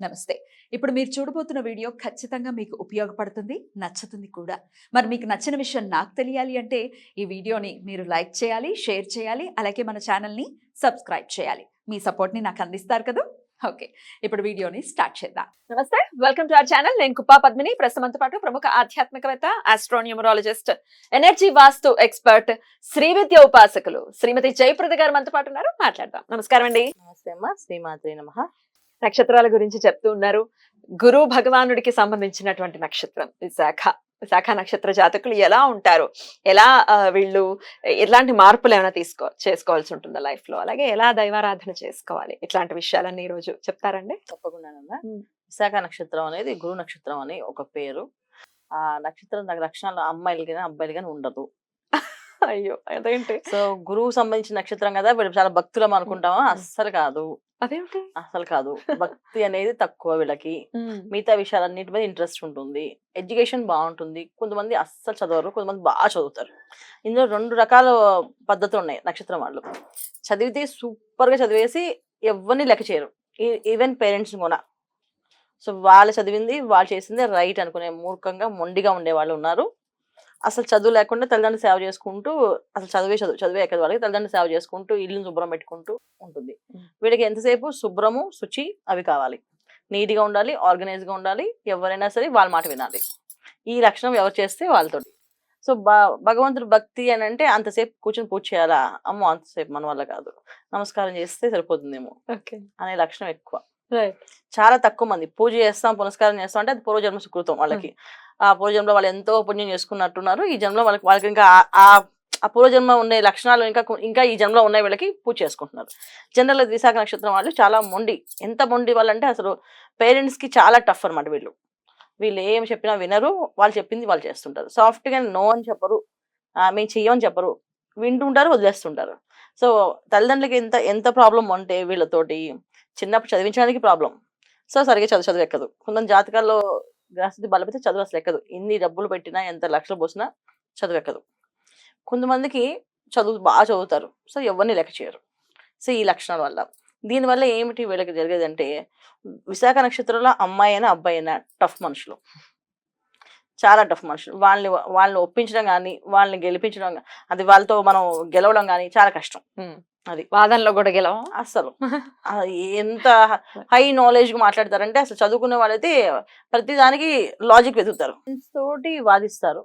నమస్తే. ఇప్పుడు మీరు చూడబోతున్న వీడియో ఖచ్చితంగా మీకు ఉపయోగపడుతుంది, నచ్చుతుంది కూడా. మరి మీకు నచ్చిన విషయం నాకు తెలియాలి అంటే ఈ వీడియోని మీరు లైక్ చేయాలి, షేర్ చేయాలి, అలాగే మన ఛానల్‌ని సబ్స్క్రైబ్ చేయాలి. మీ సపోర్ట్‌ని నాకు అందిస్తారు కదూ! ఓకే. ఇప్పుడు వీడియోని స్టార్ట్ చేద్దాం. నమస్తే. Welcome to our channel. నేను కుప్పా పద్మిని. ప్రస్తుతంతో పాటు ప్రముఖ ఆధ్యాత్మికవేత్త, ఆస్ట్రోన్యూమరాలజిస్ట్, ఎనర్జీ వాస్తు ఎక్స్పర్ట్, శ్రీవిద్య ఉపాసకులు శ్రీమతి జయప్రద గారు మనతో పాటు ఉన్నారు. మాట్లాడదాం. నమస్కారం అండి. నమస్తే అమ్మ. శ్రీమాత్రే నమః. నక్షత్రాల గురించి చెప్తూ ఉన్నారు. గురు భగవానుడికి సంబంధించినటువంటి నక్షత్రం విశాఖ. విశాఖ నక్షత్ర జాతకులు ఎలా ఉంటారు, ఎలా వీళ్ళు ఎలాంటి మార్పులు ఏమైనా చేసుకోవాల్సి ఉంటుందా లైఫ్ లో, అలాగే ఎలా దైవారాధన చేసుకోవాలి, ఇట్లాంటి విషయాలన్నీ ఈ రోజు చెప్తారండి. తప్పకుండానమ్మా. విశాఖ నక్షత్రం అనేది గురు నక్షత్రం అని ఒక పేరు. ఆ నక్షత్రం లక్షణాలు అమ్మాయిలు కానీ అబ్బాయిలు కానీ ఉండదు. అయ్యో, అదేంటి? సో గురువు సంబంధించిన నక్షత్రం కదా, వీళ్ళు చాలా భక్తులం అనుకుంటామా? అస్సలు కాదు. అదేంటి? అసలు కాదు. భక్తి అనేది తక్కువ వీళ్ళకి. మిగతా విషయాలన్నిటి మీద ఇంట్రెస్ట్ ఉంటుంది. ఎడ్యుకేషన్ బాగుంటుంది. కొంతమంది అస్సలు చదవరు, కొంతమంది బాగా చదువుతారు. ఇందులో 2 రకాల పద్ధతులు ఉన్నాయి నక్షత్రం వాళ్ళు. చదివితే సూపర్ గా చదివేసి ఎవరిని లెక్క చేయరు, ఈవెన్ పేరెంట్స్ కూడా. సో వాళ్ళు చదివింది వాళ్ళు చేసింది రైట్ అనుకునే మూర్ఖంగా మొండిగా ఉండే వాళ్ళు ఉన్నారు. అసలు చదువు లేకుండా తల్లిదండ్రులు సేవ చేసుకుంటూ, అసలు చదివే ఎక్కదు వాళ్ళకి, తల్లిదండ్రులు సేవ చేసుకుంటూ ఇల్లుని శుభ్రం పెట్టుకుంటూ ఉంటుంది. వీళ్ళకి ఎంతసేపు శుభ్రము శుచి అవి కావాలి, నీట్గా ఉండాలి, ఆర్గనైజ్గా ఉండాలి, ఎవరైనా సరే వాళ్ళ మాట వినాలి. ఈ లక్షణం ఎవరు చేస్తే వాళ్ళతో. సో భగవంతుడు భక్తి అని అంటే అంతసేపు కూర్చొని పూజ చేయాలా? అమ్మో అంతసేపు మన వల్ల కాదు, నమస్కారం చేస్తే సరిపోతుందేమో అనే లక్షణం ఎక్కువ. చాలా తక్కువ మంది పూజ చేస్తాం, పునస్కారం చేస్తాం అంటే అది పూర్వజన్మ సుకృతం వాళ్ళకి. ఆ పూర్వజన్మలో వాళ్ళు ఎంతో పుణ్యం చేసుకున్నట్టున్నారు. ఈ జన్మలో వాళ్ళకి ఇంకా ఆ పూర్వజన్మ ఉండే లక్షణాలు ఇంకా ఈ జన్మలో ఉన్నాయి, వీళ్ళకి పూజ చేసుకుంటున్నారు. జనరల్ విశాఖ నక్షత్రం వాళ్ళు చాలా మొండి. ఎంత మొండి వాళ్ళంటే అసలు పేరెంట్స్ కి చాలా టఫ్ అనమాట. వీళ్ళు ఏం చెప్పినా వినరు, వాళ్ళు చెప్పింది వాళ్ళు చేస్తుంటారు. సాఫ్ట్ గా నో అని చెప్పరు, మేము చెయ్యమని చెప్పరు, వింటుంటారు, వదిలేస్తుంటారు. సో తల్లిదండ్రులకి ఎంత ప్రాబ్లం అంటే వీళ్ళతోటి చిన్నప్పుడు చదివించడానికి ప్రాబ్లం. సో సరిగ్గా చదువు ఎక్కదు. కొంత జాతకాల్లో గ్రహస్థితి బలమైతే చదువు అసలు ఎక్కదు. ఎన్ని డబ్బులు పెట్టినా, ఎంత లక్షలు పోసినా చదువు ఎక్కదు. కొంతమందికి చదువు బాగా చదువుతారు, సో ఎవరిని లెక్క చేయరు. సో ఈ లక్షణాల వల్ల దీనివల్ల ఏమిటి వీళ్ళకి జరిగేదంటే, విశాఖ నక్షత్రంలో అమ్మాయి అయినా అబ్బాయి అయినా టఫ్ మనుషులు, చాలా టఫ్ మనుషులు. వాళ్ళని ఒప్పించడం కానీ, వాళ్ళని గెలిపించడం, అది వాళ్ళతో మనం గెలవడం కానీ చాలా కష్టం. అది వాదనలో కూడా గెలవం అసలు. ఎంత హై నాలెడ్జ్ మాట్లాడతారంటే, అసలు చదువుకునే వాళ్ళైతే ప్రతిదానికి లాజిక్ వెతుకుతారు, తోటి వాదిస్తారు,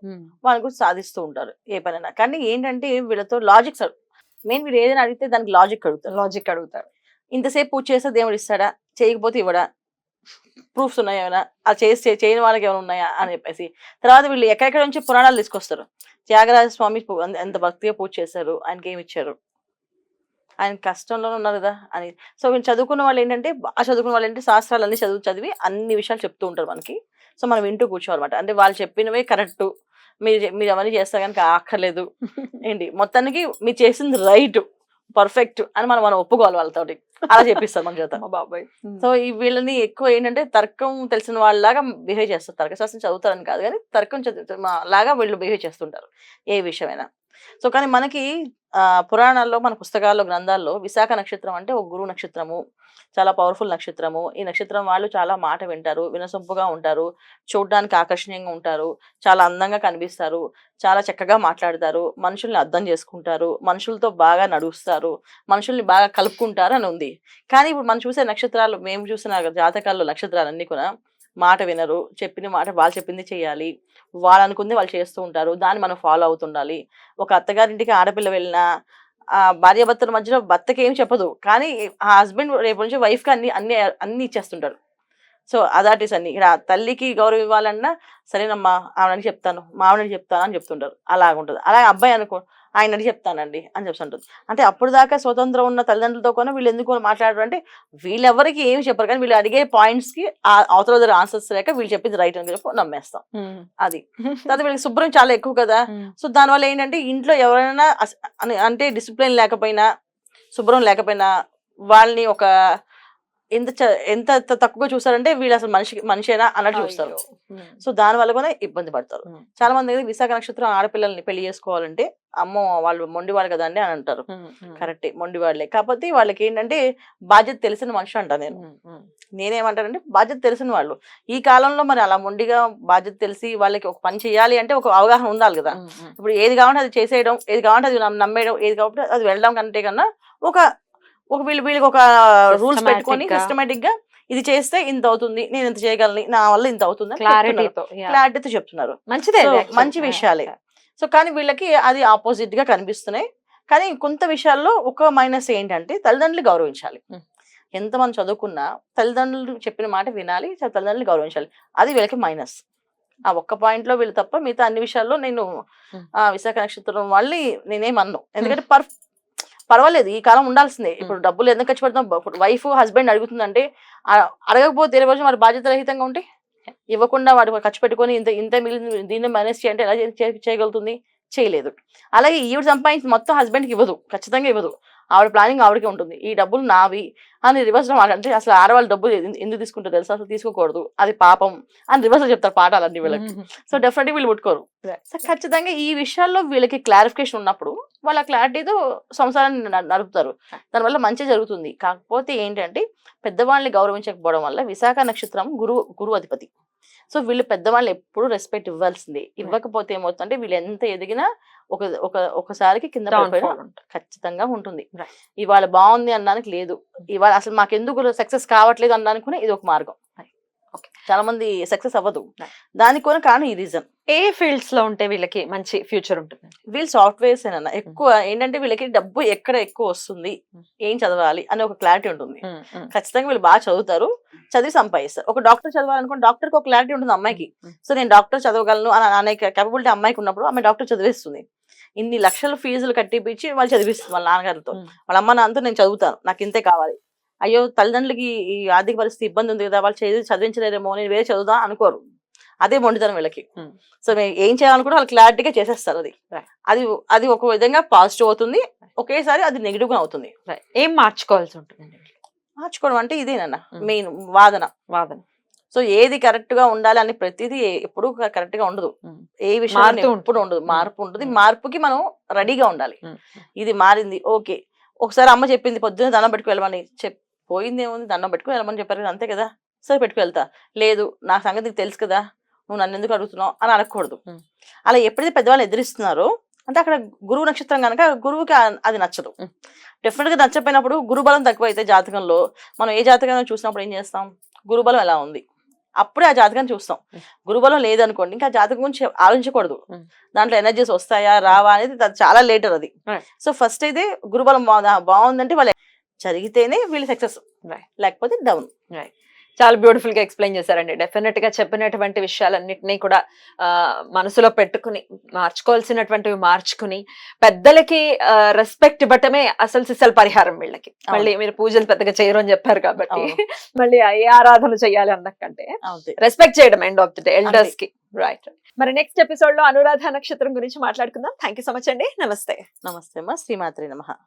వాళ్ళ గురించి సాధిస్తూ ఉంటారు ఏ పనైనా. కానీ ఏంటంటే వీళ్ళతో లాజిక్ మెయిన్, వీళ్ళు ఏదైనా అడిగితే దానికి లాజిక్ అడుగుతారు. ఇంతసేపు పూజ చేస్తే దేవుడు ఇస్తాడా, చేయకపోతే ఇవ్వడా, ప్రూఫ్స్ ఉన్నాయా ఏమైనా, అది చేయని వాళ్ళకి ఏమైనా ఉన్నాయా అని చెప్పేసి. తర్వాత వీళ్ళు ఎక్కడెక్కడ నుంచి పురాణాలు తీసుకొస్తారు. త్యాగరాజ స్వామి ఎంత భక్తిగా పూజ చేశారు, ఆయనకి ఏమి ఇచ్చారు, ఆయన కష్టంలోనే ఉన్నారు కదా అని. సో వీళ్ళు చదువుకున్న వాళ్ళు ఏంటంటే, బాగా చదువుకున్న వాళ్ళు ఏంటంటే శాస్త్రాలు అన్ని చదివి అన్ని విషయాలు చెప్తూ ఉంటారు మనకి. సో మనం వింటూ కూర్చోవాలన్నమాట. అంటే వాళ్ళు చెప్పినవే కరెక్ట్, మీరు అవన్నీ చేస్తా కనుక అక్కర్లేదు ఏంటి, మొత్తానికి మీరు చేసింది రైట్, పర్ఫెక్ట్ అని మనం ఒప్పుకోవాలి వాళ్ళతోటి. అలా చెప్పిస్తారు మన చేత బాబాయ్. సో ఈ వీళ్ళని ఎక్కువ ఏంటంటే తర్కం తెలిసిన వాళ్ళలాగా బిహేవ్ చేస్తారు. తర్కశాస్త్రం చదువుతారని కాదు కానీ తర్కం లాగా వీళ్ళు బిహేవ్ చేస్తుంటారు ఏ విషయమైనా. సో కానీ మనకి పురాణాల్లో, మన పుస్తకాల్లో, గ్రంథాల్లో విశాఖ నక్షత్రం అంటే ఒక గురువు నక్షత్రము, చాలా పవర్ఫుల్ నక్షత్రము. ఈ నక్షత్రం వాళ్ళు చాలా మాట వింటారు, వినసొంపుగా ఉంటారు, చూడడానికి ఆకర్షణీయంగా ఉంటారు, చాలా అందంగా కనిపిస్తారు, చాలా చక్కగా మాట్లాడతారు, మనుషుల్ని అర్థం చేసుకుంటారు, మనుషులతో బాగా నడుస్తారు, మనుషుల్ని బాగా కలుపుకుంటారు అని ఉంది. కానీ ఇప్పుడు మనం చూసే నక్షత్రాలు, మేము చూసిన జాతకాల్లో నక్షత్రాలన్నీ కూడా మాట వినరు, చెప్పిన మాట వాళ్ళు చెప్పింది చేయాలి, వాళ్ళు అనుకుంది వాళ్ళు చేస్తూ ఉంటారు, దాన్ని మనం ఫాలో అవుతుండాలి. ఒక అత్తగారింటికి ఆడపిల్ల వెళ్ళినా భార్యాభర్తల మధ్యలో భర్తకి ఏం చెప్పదు, కానీ ఆ హస్బెండ్ రేపు నుంచి వైఫ్కి అన్ని ఇచ్చేస్తుంటారు. సో అదాటిస్ అన్ని. ఇక్కడ తల్లికి గౌరవం ఇవ్వాలన్నా సరేనమ్మా ఆవిడని చెప్తాను, మావిడని చెప్తాను అని చెప్తుంటారు. అలాగుంటుంది. అలాగే అబ్బాయి అనుకో, ఆయన అడిగి చెప్తానండి అని చెప్తుంటుంది. అంటే అప్పుడు దాకా స్వతంత్రం ఉన్న తల్లిదండ్రులతో కూడా వీళ్ళు ఎందుకు మాట్లాడరు అంటే, వీళ్ళెవరికి ఏమి చెప్పరు, కానీ వీళ్ళు అడిగే పాయింట్స్ కి అవతల దగ్గర ఆన్సర్స్ లేక వీళ్ళు చెప్పింది రైట్ అని చెప్పి నమ్మేస్తాం. అది తర్వాత వీళ్ళకి శుభ్రం చాలా ఎక్కువ కదా. సో దానివల్ల ఏంటంటే ఇంట్లో ఎవరైనా అంటే డిసిప్లిన్ లేకపోయినా, శుభ్రం లేకపోయినా వాళ్ళని ఒక ఎంత తక్కువగా చూస్తారంటే వీళ్ళు అసలు మనిషేనా అన్నట్టు చూస్తారు. సో దాని వల్ల కూడా ఇబ్బంది పడతారు. చాలా మంది అయితే విశాఖ నక్షత్రం ఆడపిల్లల్ని పెళ్లి చేసుకోవాలంటే అమ్మో వాళ్ళు మొండివాడు కదండి అని అంటారు. కరెక్టే, మొండివాళ్లే. కాకపోతే వాళ్ళకి ఏంటంటే బాధ్యత తెలిసిన మనిషి అంట. నేనేమంటానంటే బాధ్యత తెలిసిన వాళ్ళు. ఈ కాలంలో మరి అలా మొండిగా బాధ్యత తెలిసి వాళ్ళకి ఒక పని చేయాలి అంటే ఒక అవగాహన ఉండాలి కదా. ఇప్పుడు ఏది కావాలంటే అది చేసేయడం, ఏది కావాలంటే అది నమ్మేయడం, ఏది కావాలంటే అది వెళ్ళడం కంటే కన్నా ఒక వీళ్ళకి ఒక రూల్స్ పెట్టుకొని సిస్టమేటిక్ గా ఇది చేస్తే ఇంత అవుతుంది, నేను ఇంత చేయగలను, నా వల్ల ఇంత అవుతుంది, క్లారిటీతో చెప్తున్నారు. మంచి విషయాలే. సో కానీ వీళ్ళకి అది ఆపోజిట్ గా కనిపిస్తున్నాయి. కానీ కొంత విషయాల్లో ఒక మైనస్ ఏంటంటే తల్లిదండ్రులు గౌరవించాలి. ఎంతమంది చదువుకున్నా తల్లిదండ్రులు చెప్పిన మాట వినాలి, తల్లిదండ్రులు గౌరవించాలి. అది వీళ్ళకి మైనస్. ఆ ఒక్క పాయింట్ లో వీళ్ళు తప్ప మిగతా అన్ని విషయాల్లో నేను విశాఖ నక్షత్రం వాళ్ళని నేనేమన్ను. ఎందుకంటే పర్వాలేదు, ఈ కాలం ఉండాల్సిందే. ఇప్పుడు డబ్బులు ఎందుకు ఖర్చు పెడతాం? వైఫ్ హస్బెండ్ అడుగుతుందంటే అడగకపోతే రోజు మరి బాధ్యత రహితంగా ఉంటే ఇవ్వకుండా వాడు ఖర్చు పెట్టుకొని ఇంత మిగిలిన దీన్ని మేనేజ్ చేయంటే ఎలా చేయగలుగుతుంది? చేయలేదు. అలాగే ఈవిడ సంపాదించి మొత్తం హస్బెండ్కి ఇవ్వదు, ఖచ్చితంగా ఇవ్వదు. ఆవిడ ప్లానింగ్ ఆవిడకే ఉంటుంది. ఈ డబ్బులు నావి అని రివర్స్ లో మాట్లాడితే అసలు ఆడవాళ్ళు డబ్బులు ఎందుకు తీసుకుంటారు తెలుసా? అసలు తీసుకోకూడదు, అది పాపం అని రివర్స్ లో చెప్తారు పాఠాలన్నీ వీళ్ళకి. సో డెఫినెట్గా వీళ్ళు ముట్టుకోరు. సో ఖచ్చితంగా ఈ విషయాల్లో వీళ్ళకి క్లారిఫికేషన్ ఉన్నప్పుడు వాళ్ళ క్లారిటీతో సంసారాన్ని నడుపుతారు. దానివల్ల మంచి జరుగుతుంది. కాకపోతే ఏంటంటే పెద్దవాళ్ళని గౌరవించకపోవడం వల్ల విశాఖ నక్షత్రం గురువు అధిపతి. సో వీళ్ళు పెద్దవాళ్ళు ఎప్పుడు రెస్పెక్ట్ ఇవ్వాల్సిందే. ఇవ్వకపోతే ఏమవుతుందంటే వీళ్ళు ఎంత ఎదిగినా ఒకసారికి కింద పడిపోవడం ఖచ్చితంగా ఉంటుంది. ఇవాళ బాగుంది అనడానికి లేదు, ఇవాళ అసలు మాకెందుకు సక్సెస్ కావట్లేదు అనడానికి కూడా ఇది ఒక మార్గం. చాలా మంది సక్సెస్ అవ్వదు, దానికి కూడా కారణం ఈ రీజన్. ఏ ఫీల్డ్స్ లో ఉంటే వీళ్ళకి మంచి ఫ్యూచర్ ఉంటుంది? వీళ్ళు సాఫ్ట్వేర్స్ ఏనన్నా ఎక్కువ ఏంటంటే వీళ్ళకి డబ్బు ఎక్కడ ఎక్కువ వస్తుంది, ఏం చదవాలి అనే ఒక క్లారిటీ ఉంటుంది. ఖచ్చితంగా వీళ్ళు బాగా చదువుతారు, చదివి సంపాదిస్తారు. ఒక డాక్టర్ చదవాలనుకోండి, డాక్టర్కి ఒక క్లారిటీ ఉంటుంది అమ్మాయికి. సో నేను డాక్టర్ చదవగలను అనే కేపబిలిటీ అమ్మాయికి ఉన్నప్పుడు ఆమె డాక్టర్ చదివేస్తుంది. ఇన్ని లక్షల ఫీజులు కట్టిపించి వాళ్ళు చదివిస్తుంది వాళ్ళ నాన్నగారితో. వాళ్ళ అమ్మ నాన్నతో నేను చదువుతాను, నాకు ఇంతే కావాలి. అయ్యో తల్లిదండ్రులకి ఈ ఆర్థిక పరిస్థితి ఇబ్బంది ఉంది కదా, వాళ్ళు చదివించలేరేమో, నేను వేరే చదువుదా అనుకోరు. అదే మొండితనం వీళ్ళకి. సో ఏం చేయాలనుకుంటే వాళ్ళు క్లారిటీగా చేసేస్తారు. అది ఒక విధంగా పాజిటివ్ అవుతుంది, ఒకేసారి అది నెగిటివ్ గా అవుతుంది. ఏం మార్చుకోవాల్సి ఉంటుంది? మార్చుకోవడం అంటే ఇదేనన్నా మెయిన్ వాదన. సో ఏది కరెక్ట్ గా ఉండాలి అని ప్రతిదీ ఎప్పుడు కరెక్ట్ గా ఉండదు. ఏ విషయం ఎప్పుడు ఉండదు, మార్పు ఉంటుంది. మార్పుకి మనం రెడీగా ఉండాలి. ఇది మారింది, ఓకే. ఒకసారి అమ్మ చెప్పింది పొద్దున్న దండం పెట్టుకు వెళ్ళమని, పోయింది ఏముంది, దండం పెట్టుకుని వెళ్ళమని చెప్పారు కదా, అంతే కదా, సరే పెట్టుకు వెళ్తా. లేదు నా సంగతి తెలుసు కదా, నువ్వు నన్ను ఎందుకు అడుగుతున్నావు అని అనకూడదు. అలా ఎప్పుడైతే పెద్దవాళ్ళు ఎదిరిస్తున్నారో అంటే అక్కడ గురువు నక్షత్రం కనుక గురువుకి అది నచ్చదు. డెఫినెట్ గా నచ్చపోయినప్పుడు గురుబలం తక్కువైతే జాతకంలో మనం ఏ జాతకాన్ని చూసినప్పుడు ఏం చేస్తాం? గురుబలం ఎలా ఉంది అప్పుడే ఆ జాతకాన్ని చూస్తాం. గురుబలం లేదనుకోండి ఇంకా జాతకం గురించి ఆలోచించకూడదు. దాంట్లో ఎనర్జీస్ వస్తాయా రావా అనేది చాలా లేటర్ అది. సో ఫస్ట్ అయితే గురుబలం బాగుందంటే వాళ్ళు జరిగితేనే వీళ్ళు సక్సెస్, లేకపోతే డౌన్. చాలా బ్యూటిఫుల్ గా ఎక్స్ప్లెయిన్ చేశారండి. డెఫినెట్ గా చెప్పినటువంటి విషయాలన్నింటినీ కూడా మనసులో పెట్టుకుని మార్చుకోవాల్సినటువంటివి మార్చుకుని పెద్దలకి రెస్పెక్ట్ ఇవ్వటమే అసలు సిసల్ పరిహారం వీళ్ళకి. మళ్ళీ మీరు పూజలు పెద్దగా చేయరు అని చెప్పారు కాబట్టి మళ్ళీ ఏ ఆరాధన చేయాలి అన్నకంటే రెస్పెక్ట్ చేయడం end of the day elders కి. రైట్. మరి నెక్స్ట్ ఎపిసోడ్ లో అనురాధ నక్షత్రం గురించి మాట్లాడుకుందాం. థ్యాంక్ యూ సో మచ్ అండి. నమస్తే. నమస్తే అమ్మా. శ్రీమాత్రి నమః.